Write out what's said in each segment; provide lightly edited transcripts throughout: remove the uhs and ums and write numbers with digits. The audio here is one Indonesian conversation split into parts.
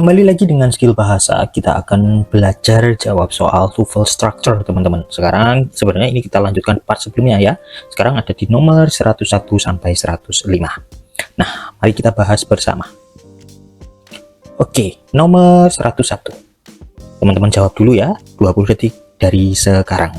Kembali lagi dengan skill bahasa, kita akan belajar jawab soal tuple structure, teman-teman. Sekarang sebenarnya ini kita lanjutkan part sebelumnya ya. Sekarang ada di nomor 101 sampai 105. Nah, mari kita bahas bersama. Oke, nomor 101. Teman-teman jawab dulu ya, 20 detik dari sekarang.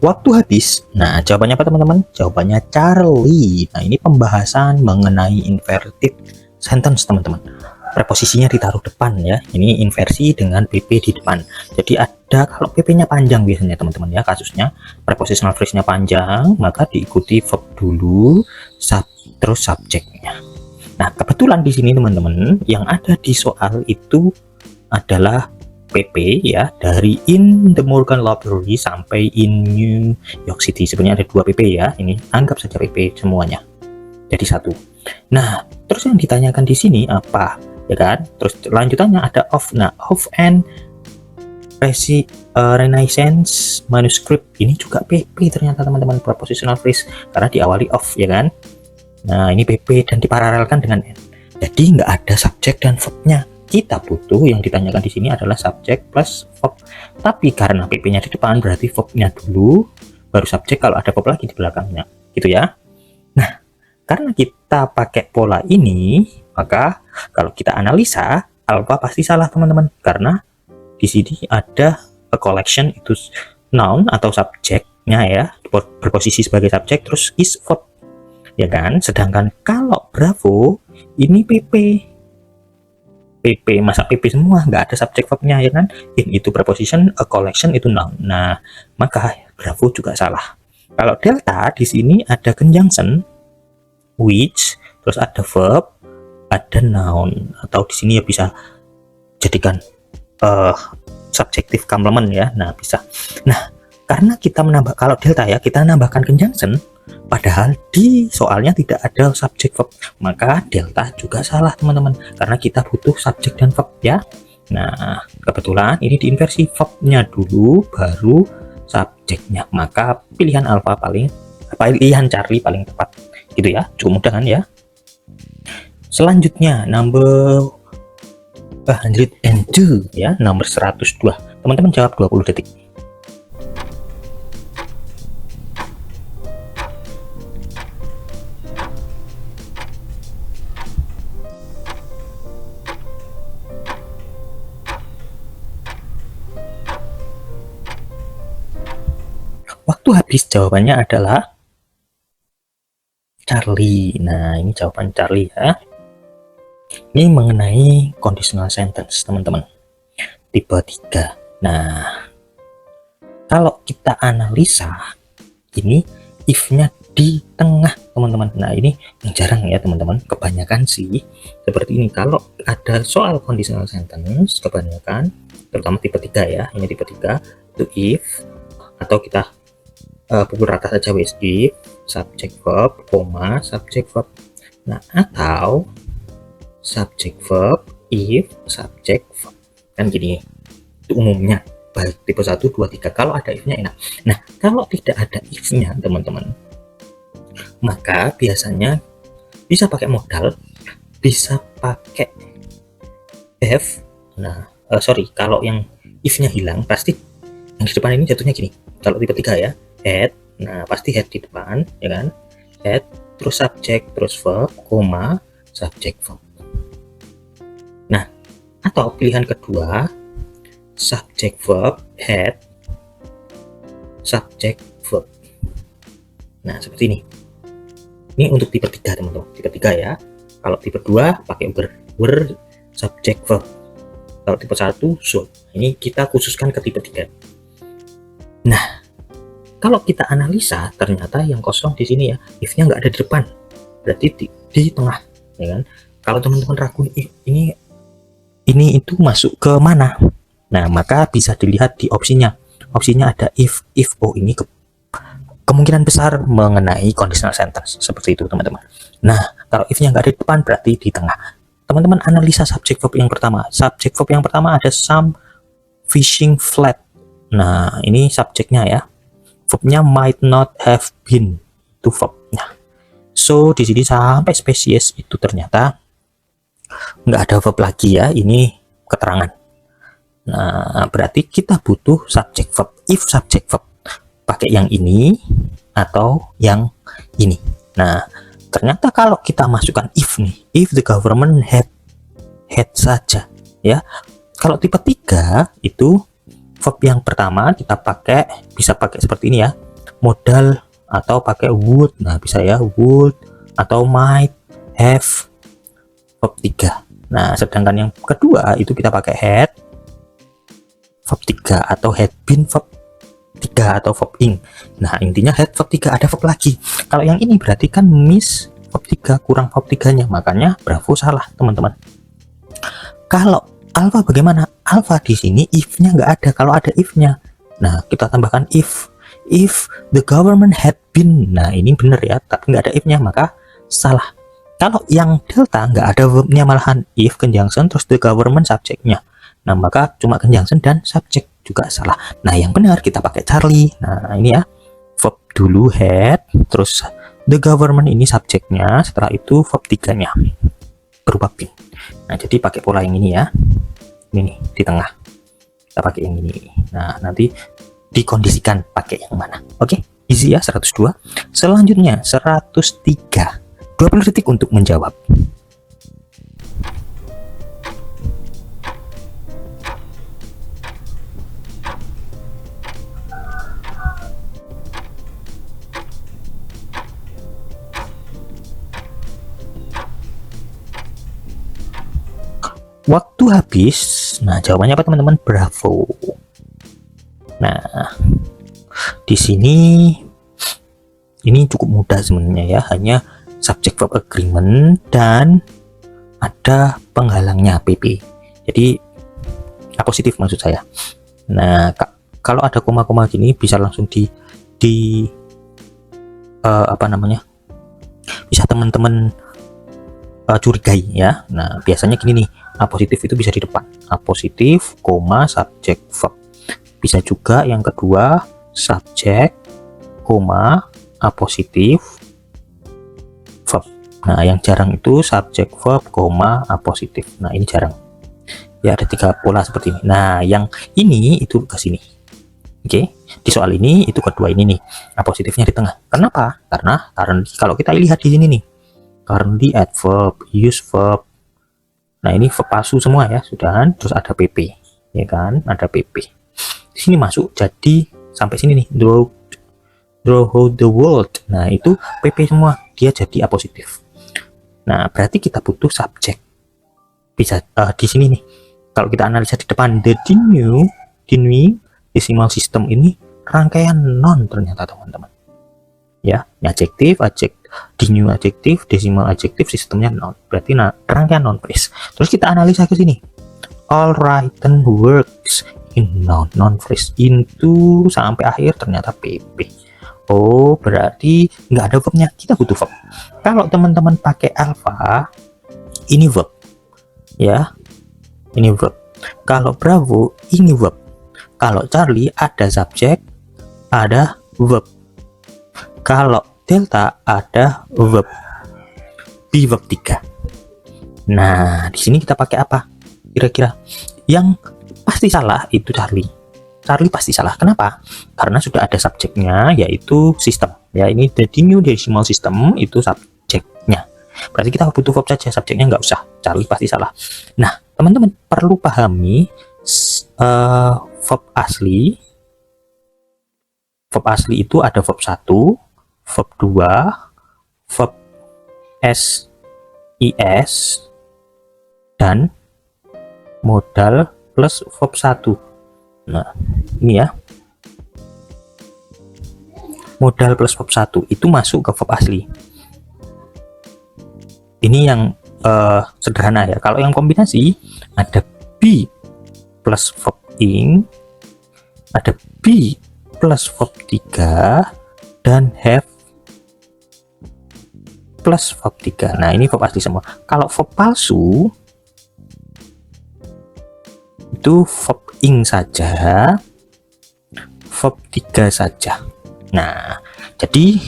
Waktu habis. Nah, jawabannya apa teman-teman? Jawabannya Charlie. Nah, ini pembahasan mengenai inverted sentence, teman-teman. Preposisinya ditaruh depan ya. Ini inversi dengan PP di depan. Jadi ada, kalau PP-nya panjang biasanya teman-teman ya, kasusnya prepositional phrase-nya panjang, maka diikuti verb dulu, terus subjeknya. Nah, kebetulan di sini teman-teman, yang ada di soal itu adalah PP ya, dari in the Morgan Library sampai in New York City. Sebenarnya ada 2 PP ya, ini anggap saja PP semuanya jadi satu. Nah, terus yang ditanyakan di sini apa ya kan, terus lanjutannya ada of. Nah, of and Renaissance manuscript ini juga PP ternyata teman-teman, prepositional phrase karena diawali of ya kan. Nah, ini PP dan diparalelkan dengan n, jadi nggak ada subjek dan verbnya. Kita butuh yang ditanyakan di sini adalah subjek plus verb. Tapi karena PP-nya di depan, berarti verb-nya dulu, baru subjek kalau ada verb lagi di belakangnya, gitu ya. Nah, karena kita pakai pola ini, maka kalau kita analisa, alpha pasti salah teman-teman, karena di sini ada a collection, itu noun atau subjeknya ya, berposisi sebagai subjek, terus is verb, ya kan. Sedangkan kalau Bravo ini PP, masa PP semua, nggak ada subjek verbnya ya kan. In itu preposition, a collection itu noun. Nah, maka Bravo juga salah. Kalau Delta di sini ada conjunction which, terus ada verb, ada noun, atau di sini ya bisa jadikan subjective complement ya. Nah, bisa. Nah, karena kita menambah, kalau Delta ya, kita menambahkan conjunction, padahal di soalnya tidak ada subjek verb, maka Delta juga salah teman-teman, karena kita butuh subjek dan verb ya. Nah, kebetulan ini diinversi, verbnya dulu baru subjeknya, maka pilihan alpha pilihan Charlie paling tepat gitu ya. Cukup mudah kan ya. Selanjutnya number 102 ya, nomor 102. Teman-teman jawab 20 detik. Waktu habis, jawabannya adalah Charlie. Nah, ini jawaban Charlie ya. Ini mengenai conditional sentence, teman-teman. Tipe 3. Nah, kalau kita analisa, ini if-nya di tengah, teman-teman. Nah, ini yang jarang ya, teman-teman. Kebanyakan sih seperti ini. Kalau ada soal conditional sentence, kebanyakan, terutama tipe 3 ya, ini tipe 3, itu if, atau kita pukul rata saja with if, subject verb, koma, subject verb. Nah, atau subject verb, if, subject verb. Kan gini, itu umumnya. Baik tipe 1, 2, 3. Kalau ada if-nya enak. Nah, kalau tidak ada if-nya, teman-teman, maka biasanya bisa pakai modal, bisa pakai have. Nah, kalau yang if-nya hilang, pasti yang di depan ini jatuhnya gini. Kalau tipe 3 ya, had, nah pasti had di depan ya kan, had, terus subjek, terus verb, koma, subjek verb. Nah, atau pilihan kedua, subjek verb, had, subjek verb. Nah, seperti ini. Ini untuk tipe 3 teman-teman, tipe 3 ya. Kalau tipe 2 pakai were, subjek verb. Kalau tipe 1 should. Ini kita khususkan ke tipe 3. Nah, kalau kita analisa, ternyata yang kosong di sini ya, if-nya nggak ada di depan, berarti di tengah, ya kan? Kalau teman-teman ragu ini itu masuk ke mana? Nah, maka bisa dilihat di opsinya. Opsinya ada if. Oh, ini kemungkinan besar mengenai conditional sentence, seperti itu teman-teman. Nah, kalau if-nya nggak ada di depan, berarti di tengah. teman-teman analisa subjek verb yang pertama. Subjek verb yang pertama ada some fishing flat. Nah, ini subjeknya ya. Verbnya might not have been, itu verbnya. So di sini sampai spesies itu ternyata nggak ada verb lagi ya, ini keterangan. Nah, berarti kita butuh subjek verb. If subjek verb pakai yang ini atau yang ini. Nah, ternyata kalau kita masukkan if nih, if the government had saja ya. Kalau tipe 3 itu verb yang pertama kita pakai, bisa pakai seperti ini ya, modal atau pakai would. Nah, bisa ya would atau might have, verb 3. Nah, sedangkan yang kedua itu kita pakai had, verb 3, atau had been, verb 3, atau verb ing. Nah, intinya had verb 3, ada verb lagi. Kalau yang ini berarti kan miss verb 3, kurang verb 3-nya, makanya bravo salah teman-teman. Kalau alpha bagaimana? Alpha di sini if-nya nggak ada. Kalau ada if-nya, nah kita tambahkan if the government had been. Nah, ini benar ya, tapi nggak ada if-nya, maka salah. Kalau yang delta nggak ada verbnya, malahan if conjunction terus the government subjeknya. Nah, maka cuma conjunction dan subjek, juga salah. Nah, yang benar kita pakai Charlie. Nah, ini ya, verb dulu had, terus the government ini subjeknya, setelah itu verb 3-nya berupa been. Nah, jadi pakai pola yang ini ya. Ini nih, di tengah. Kita pakai yang ini. Nah, nanti dikondisikan pakai yang mana. Oke, easy ya, 102. Selanjutnya 103. 20 detik untuk menjawab. Waktu habis. Nah, jawabannya apa teman-teman? Bravo. Nah, di sini ini cukup mudah sebenarnya ya, hanya subject verb agreement dan ada penghalangnya PP. Jadi apositif maksud saya. Nah, kalau ada koma-koma gini bisa langsung apa namanya? Bisa teman-teman curigai ya. Nah, biasanya gini nih, apositif itu bisa di depan, apositif, koma, subjek verb. Bisa juga yang kedua, subjek, koma, apositif, verb. Nah, yang jarang itu subjek verb, koma, apositif. Nah, ini jarang. Ya, ada 3 pola seperti ini. Nah, yang ini itu ke sini. Oke, di soal ini itu kedua ini nih, apositifnya di tengah. Kenapa? Karena kalau kita lihat di sini nih, currently adverb, use verb. Nah, ini verb palsu semua ya, sudahan. Terus ada PP, ya kan? Ada PP. Di sini masuk jadi sampai sini nih, draw the world. Nah, itu PP semua, dia jadi apositif. Nah, berarti kita butuh subjek. Bisa di sini nih. Kalau kita analisa di depan, the new decimal system ini rangkaian non ternyata teman-teman. Ya, adjektif, di new adjektif, decimal adjektif, sistemnya non. Berarti rangkaian non phrase. Terus kita analisa ke sini. All written works in non phrase into sampai akhir ternyata PP. Oh, berarti nggak ada verbnya. Kita butuh verb. Kalau teman-teman pakai alpha, ini verb. Ya, ini verb. Kalau Bravo, ini verb. Kalau Charlie ada subjek, ada verb. Kalau Delta ada verb. Be verb 3. Nah, di sini kita pakai apa? Kira-kira yang pasti salah itu Charlie. Charlie pasti salah. Kenapa? Karena sudah ada subjeknya, yaitu sistem. Ya, ini the new decimal system itu subjeknya. Berarti kita butuh verb saja, subjeknya nggak usah. Charlie pasti salah. Nah, teman-teman perlu pahami verb asli. Verb asli itu ada verb 1, verb 2, verb SIS, dan modal plus verb 1. Nah, ini ya. Modal plus verb 1 itu masuk ke verb asli. Ini yang sederhana ya. Kalau yang kombinasi ada be plus verb ing, ada be plus verb 3, dan have plus verb 3. Nah, ini verb asli semua. Kalau verb palsu itu verb ing saja, verb 3 saja. Nah, jadi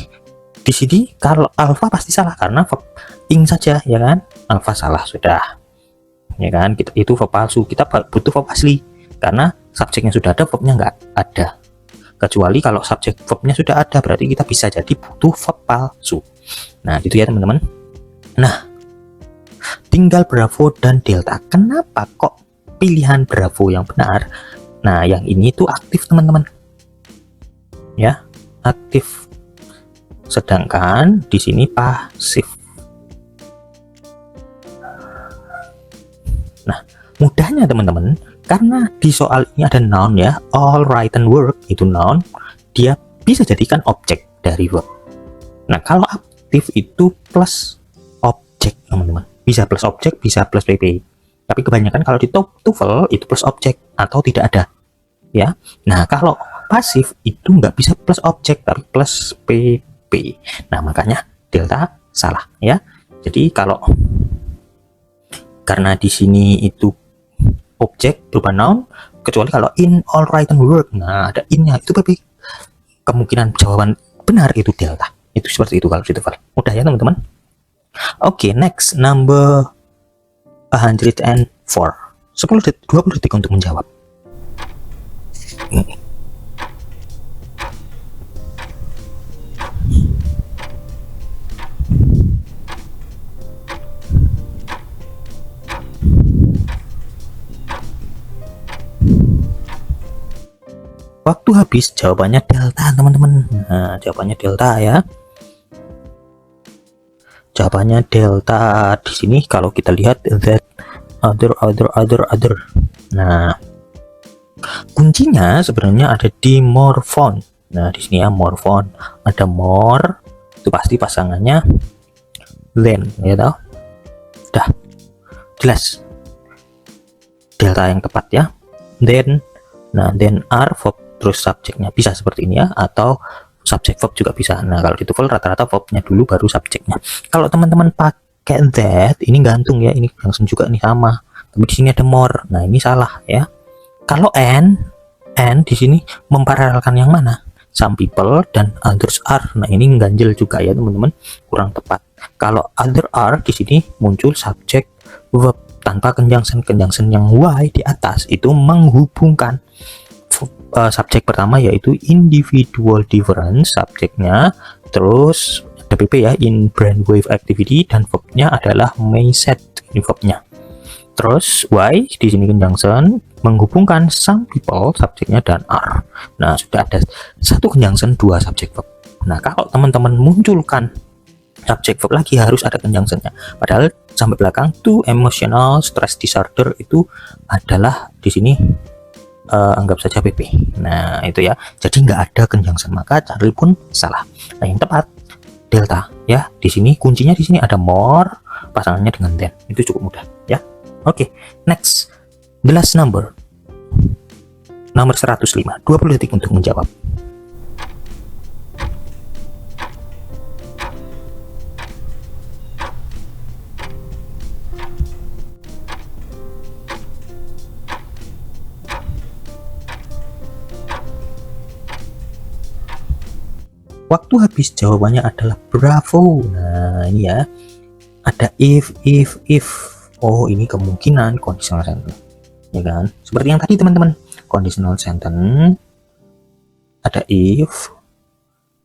di sini kalau alpha pasti salah karena verb ing saja, ya kan? Alpha salah sudah, ya kan? Itu verb palsu. Kita butuh verb asli karena subjeknya sudah ada, verbnya nggak ada. Kecuali kalau subjek verbnya sudah ada, berarti kita bisa jadi butuh verb palsu. Nah, gitu ya teman-teman. Nah, tinggal Bravo dan Delta. Kenapa kok pilihan Bravo yang benar? Nah, yang ini tuh aktif teman-teman. Ya, aktif. Sedangkan di sini pasif. Nah, mudahnya teman-teman, karena di soal ini ada noun ya, all written work itu noun, dia bisa jadikan objek dari verb. Nah, kalau aktif itu plus objek teman-teman, bisa plus objek, bisa plus pp. Tapi kebanyakan kalau di TOEFL itu plus objek atau tidak ada, ya. Nah, kalau pasif itu nggak bisa plus objek tapi plus pp. Nah, makanya delta salah ya. Jadi karena di sini itu objek berupa noun, kecuali kalau in all written work, nah ada in-nya itu pp. Kemungkinan jawaban benar itu delta. Itu seperti itu kalau di TOEFL. Mudah ya teman-teman. Oke, next number 104. 20 detik untuk menjawab. Waktu habis, jawabannya delta teman-teman. Nah, jawabannya delta ya. Jawabannya delta di sini kalau kita lihat that other. Nah, kuncinya sebenarnya ada di more font. Nah, di sini ya more font. Ada more itu pasti pasangannya than, ya tahu. Dah jelas. Delta yang tepat ya. Then, nah then are verb terus subjeknya bisa seperti ini ya, atau subjek verb juga bisa. Nah, kalau di TOEFL rata-rata verbnya dulu baru subjeknya. Kalau teman-teman pakai that, ini gantung ya, ini langsung juga nih sama. Tapi di sini ada more. Nah, ini salah ya. Kalau and di sini memparalelkan yang mana? Some people dan others are. Nah, ini ganjel juga ya teman-teman, kurang tepat. Kalau other are di sini muncul subjek verb tanpa conjunction yang y di atas itu menghubungkan subjek pertama yaitu individual difference subjeknya, terus ada pp ya, in brainwave activity, dan verbnya adalah may set, ini verbnya. Terus y di sini conjunction menghubungkan some people subjeknya dan are. Nah, sudah ada satu conjunction, dua subjek verb. Nah, kalau teman-teman munculkan subjek verb lagi harus ada conjunctionnya. Padahal sampai belakang tuh emotional stress disorder itu adalah di sini anggap saja pp. Nah, itu ya. Jadi nggak ada conjunction, maka Charlie pun salah. Nah, yang tepat delta ya. Di sini kuncinya di sini ada more pasangannya dengan then. Itu cukup mudah ya. Oke, next. The last number. Nomor 105. 20 detik untuk menjawab. Waktu habis, jawabannya adalah bravo. Nah, ini ya. Ada if. Oh, ini kemungkinan conditional sentence. Ya kan? Seperti yang tadi teman-teman. Conditional sentence ada if,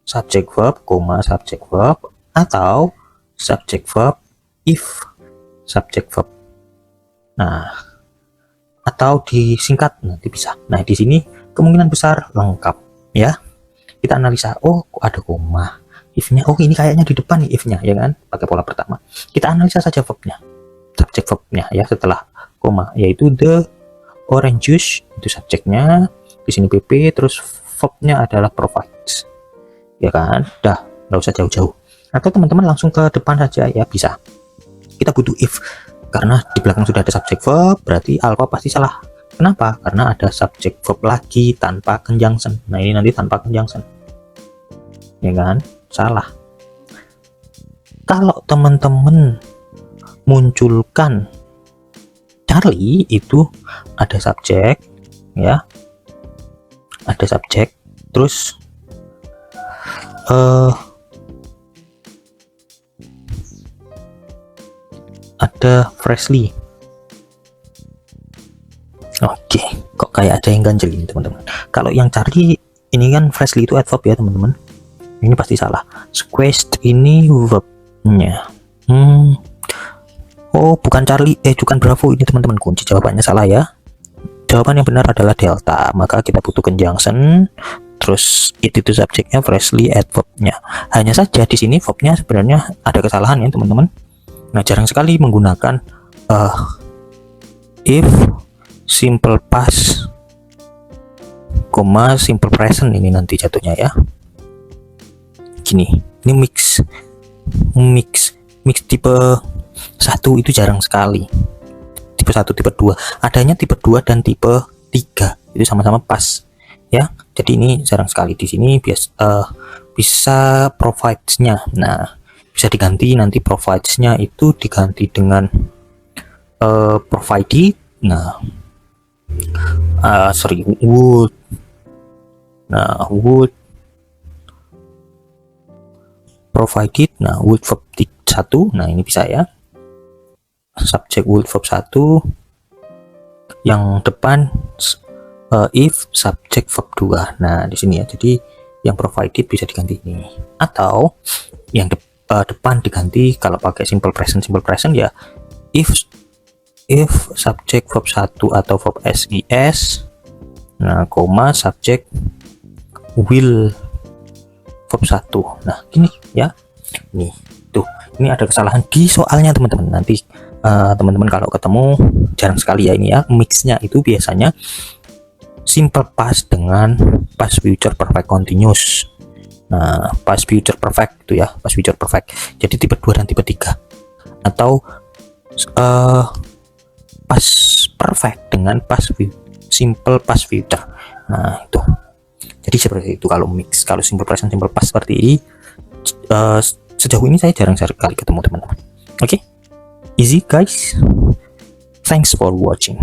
subject verb, subject verb, atau subject verb if, subject verb. Nah, atau disingkat nanti bisa. Nah, di sini kemungkinan besar lengkap ya. Kita analisa, oh kok ada koma, if-nya, oh ini kayaknya di depan nih if-nya, ya kan, pakai pola pertama. Kita analisa saja verb-nya, subjek verb-nya ya setelah koma, yaitu the orange juice, itu subjeknya, di sini pp, terus verb-nya adalah provides, ya kan, dah nggak usah jauh-jauh. Atau teman-teman langsung ke depan saja ya bisa. Kita butuh if, karena di belakang sudah ada subjek verb, berarti alpha pasti salah. Kenapa? Karena ada subjek verb lagi tanpa conjunction. Nah, ini nanti tanpa conjunction. Ya kan? Salah. Kalau teman-teman munculkan Charlie itu ada subjek, ya, ada subjek, terus ada freshly. Oke, kok kayak ada yang ganjel ini teman-teman. Kalau yang Charlie ini kan freshly itu adverb ya teman-teman. Ini pasti salah. Squashed ini verbnya. Oh, bukan Charlie, bukan Bravo ini teman-teman. Kunci jawabannya salah ya. Jawaban yang benar adalah delta. Maka kita butuh conjunction. Terus itu subjeknya, freshly adverbnya. Hanya saja di sini verbnya sebenarnya ada kesalahan ya teman-teman. Nah, jarang sekali menggunakan if, simple past, simple present ini nanti jatuhnya ya. Gini, ini mix tipe 1 itu jarang sekali. Tipe 1, tipe 2. Adanya tipe 2 dan tipe 3 itu sama-sama pas ya. Jadi ini jarang sekali. Di sini bisa provides-nya. Nah, bisa diganti nanti provides-nya itu diganti dengan provided. Nah, would. Nah, would provided. Nah, would verb 1. Nah, ini bisa ya. Subjek would verb 1. Yang depan if subjek verb 2. Nah, di sini ya. Jadi yang provided bisa diganti ini. Atau yang depan diganti kalau pakai simple present ya if subjek verb 1 atau verb SIS, nah, koma subjek will verb 1. Nah, gini ya. Nih, tuh. Ini ada kesalahan di soalnya teman-teman. Nanti teman-teman kalau ketemu jarang sekali ya ini ya. Mixnya itu biasanya simple past dengan past future perfect continuous. Nah, past future perfect itu ya, past future perfect. Jadi tipe 2 dan tipe 3. Atau past perfect dengan simple past future. Nah, itu. Jadi seperti itu kalau mix. Kalau simple present, simple past seperti ini, sejauh ini saya jarang sekali ketemu teman-teman. Oke, easy guys. Thanks for watching.